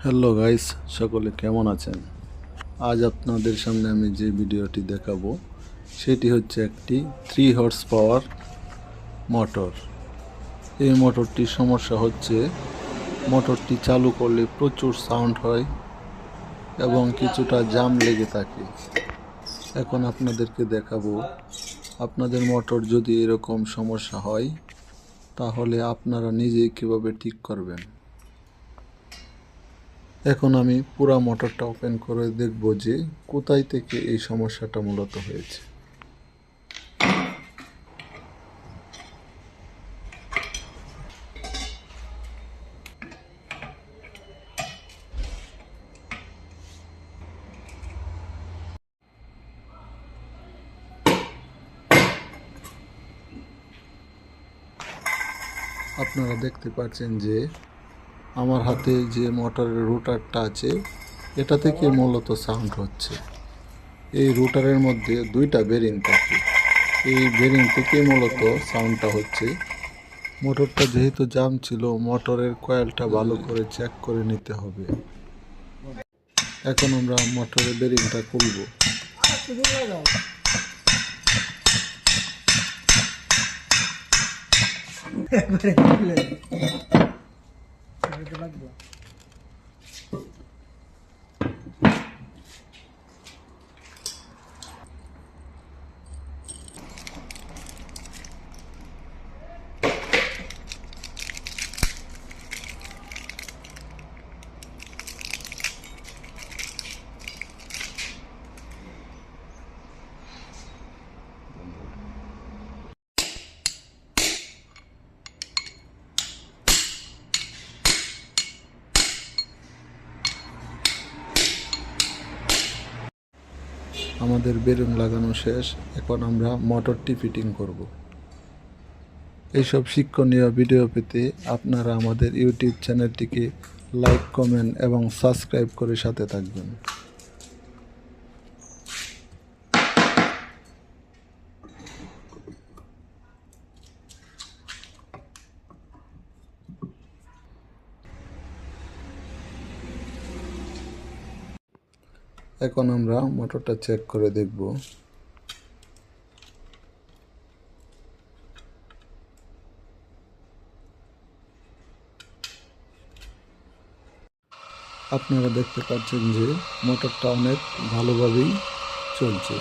Hello guys, সকলে কেমন আছেন? আজ আপনাদের সামনে আমি যে ভিডিওটি দেখাবো সেটি হচ্ছে একটি 3 হর্স পাওয়ার মোটর। এই মোটরটির সমস্যা হচ্ছে মোটরটি চালু করলে প্রচুর সাউন্ড হয় এবং কিছুটা জাম লেগে থাকে। এখন আপনাদেরকে দেখাবো আপনাদের মোটর যদি এরকম সমস্যা হয় তাহলে আপনারা নিজেই কীভাবে ঠিক করবেন। এখন আমি পুরো মোটরটা ওপেন করে দেখব যে কোথায় থেকে এই সমস্যাটা মূলত হয়েছে। আপনারা দেখতে পাচ্ছেন যে আমার হাতে যে মোটরের রুটারটা আছে এটা থেকে মূলত সাউন্ড হচ্ছে। এই রুটারের মধ্যে দুইটা বেরিং থাকে, এই বেরিং থেকে মূলত সাউন্ডটা হচ্ছে। মোটরটা যেহেতু জাম ছিল, মোটরের কয়েলটা ভালো করে চেক করে নিতে হবে। এখন আমরা মোটরের বেরিংটা খুলব। আমাদের বেলুন লাগানো শেষ, এখন আমরা মোটরটি ফিটিং করব। এইসব শিক্ষণীয় ভিডিও পেতে আপনারা আমাদের ইউটিউব চ্যানেলটিকে লাইক, কমেন্ট এবং সাবস্ক্রাইব করে সাথে থাকবেন। এখন আমরা মোটরটা চেক করে দেখব। আপনারা দেখতে পাচ্ছেন যে মোটরটা অনেক ভালোভাবেই চলছে।